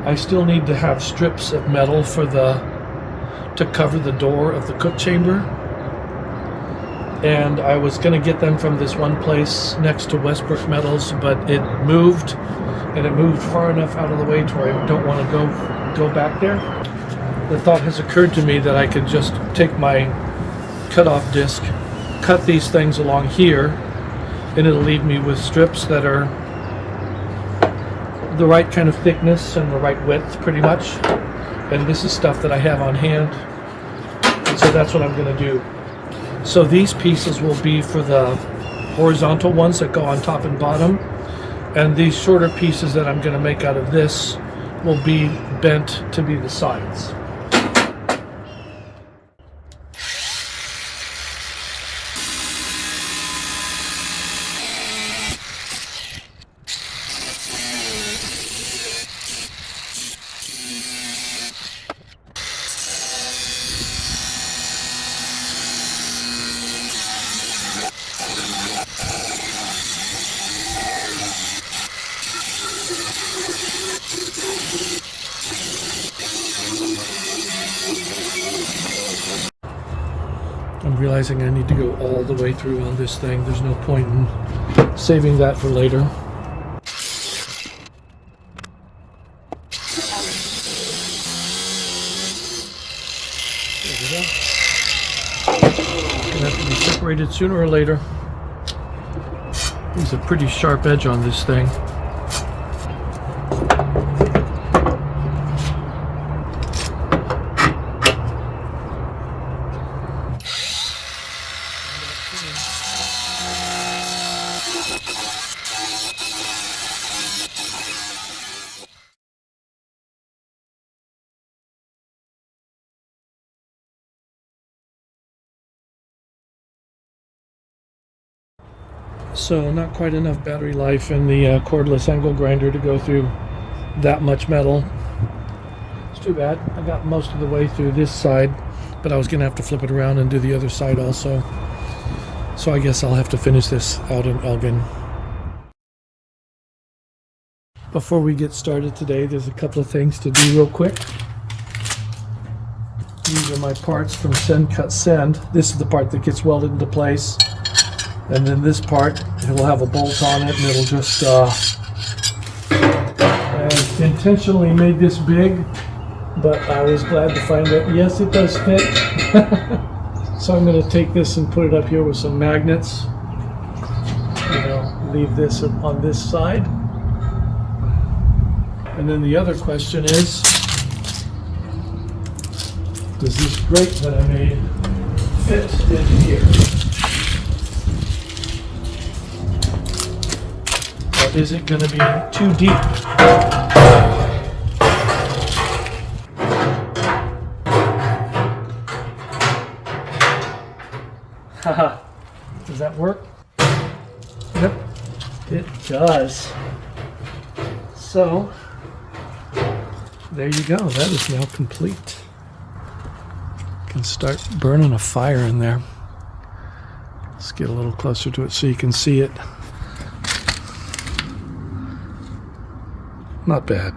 I still need to have strips of metal to cover the door of the cook chamber. And I was going to get them from this one place next to Westbrook Metals, but it moved, and it moved far enough out of the way to where I don't want to go back there. The thought has occurred to me that I could just take my cutoff disc, cut these things along here, and it'll leave me with strips that are the right kind of thickness and the right width, pretty much. And this is stuff that I have on hand, and so that's what I'm going to do. So these pieces will be for the horizontal ones that go on top and bottom, and these shorter pieces that I'm going to make out of this will be bent to be the sides. I'm realizing I need to go all the way through on this thing. There's no point in saving that for later. There we go. Gonna have to be separated sooner or later. There's a pretty sharp edge on this thing. So not quite enough battery life in the cordless angle grinder to go through that much metal. It's too bad. I got most of the way through this side, but I was going to have to flip it around and do the other side also. So I guess I'll have to finish this out in Elgin. Before we get started today, there's a couple of things to do real quick. These are my parts from Send Cut Send. This is the part that gets welded into place. And then this part, it will have a bolt on it, and it'll just, I intentionally made this big, but I was glad to find that, yes, it does fit. So I'm going to take this and put it up here with some magnets. And I'll leave this on this side. And then the other question is, does this grate that I made fit in here? Is it going to be too deep? Haha. Does that work? Yep, it does. So, there you go. That is now complete. Can start burning a fire in there. Let's get a little closer to it so you can see it. Not bad.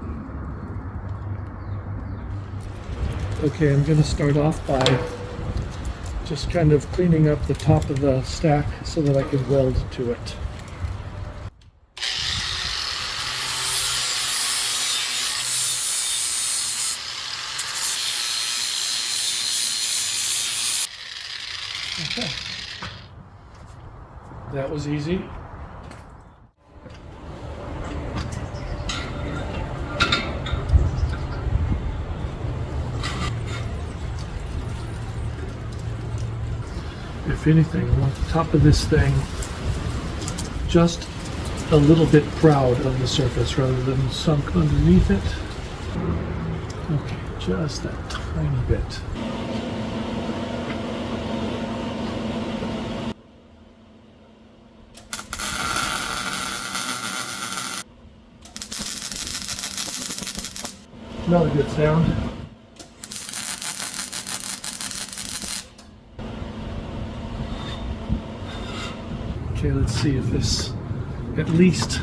Okay, I'm going to start off by just kind of cleaning up the top of the stack so that I can weld to it. Okay. That was easy. If anything, I want the top of this thing just a little bit proud of the surface rather than sunk underneath it. Okay, just that tiny bit. Not a good sound. Okay, let's see if this at least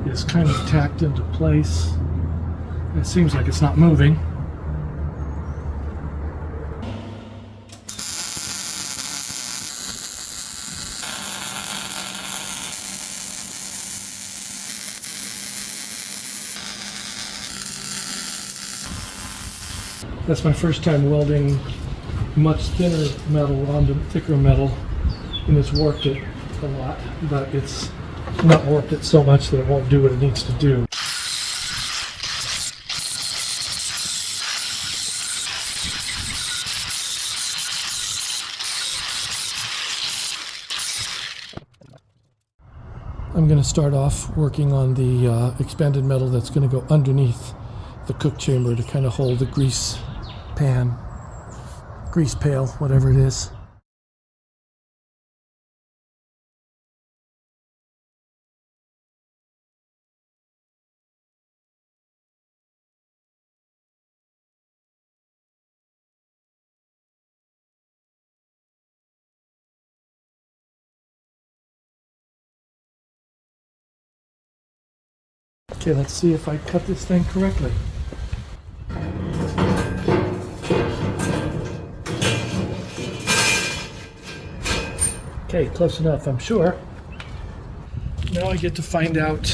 is kind of tacked into place. It seems like it's not moving. That's my first time welding much thinner metal onto thicker metal, and it's warped it a lot, but it's not warped it so much that it won't do what it needs to do. I'm going to start off working on the expanded metal that's going to go underneath the cook chamber to kind of hold the grease pan, grease pail, whatever it is. Okay, let's see if I cut this thing correctly. Okay, close enough, I'm sure. Now I get to find out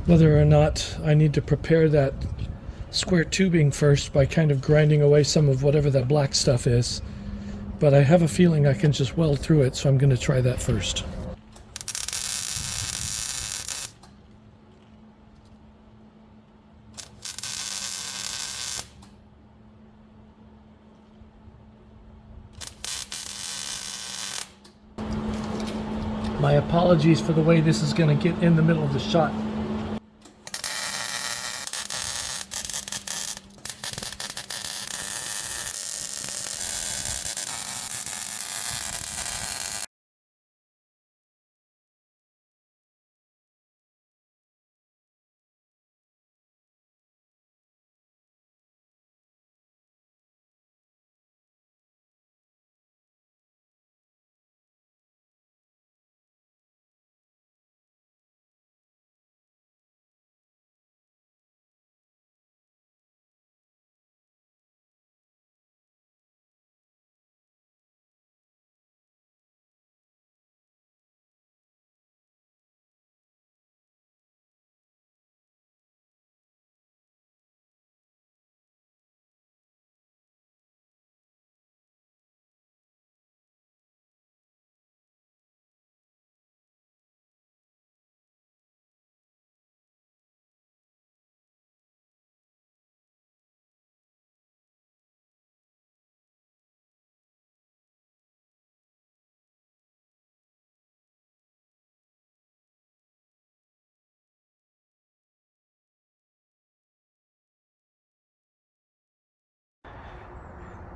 whether or not I need to prepare that square tubing first by kind of grinding away some of whatever that black stuff is. But I have a feeling I can just weld through it, so I'm going to try that first. My apologies for the way this is going to get in the middle of the shot.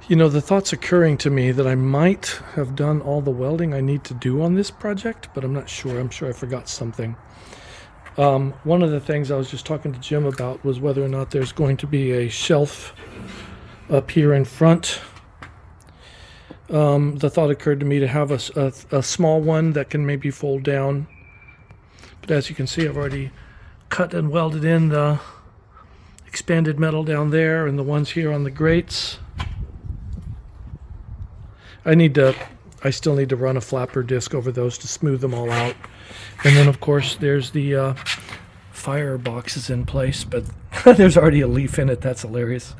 You know, the thought's occurring to me that I might have done all the welding I need to do on this project, but I'm not sure. I'm sure I forgot something. One of the things I was just talking to Jim about was whether or not there's going to be a shelf up here in front. The thought occurred to me to have a small one that can maybe fold down. But as you can see, I've already cut and welded in the expanded metal down there and the ones here on the grates. I still need to run a flapper disc over those to smooth them all out. And then of course there's the fire boxes in place, but there's already a leaf in it. That's hilarious.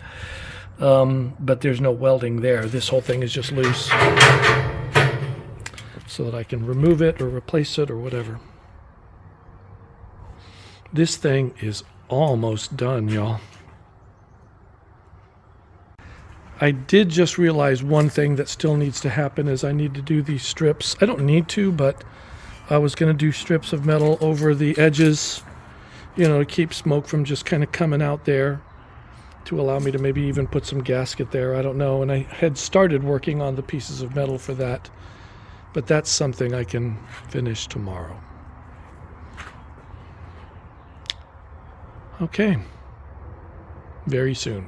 But there's no welding there. This whole thing is just loose so that I can remove it or replace it or whatever. This thing is almost done, y'all. I did just realize one thing that still needs to happen is I need to do these strips. I don't need to, but I was going to do strips of metal over the edges, you know, to keep smoke from just kind of coming out there, to allow me to maybe even put some gasket there. I don't know. And I had started working on the pieces of metal for that, but that's something I can finish tomorrow. Okay. Very soon.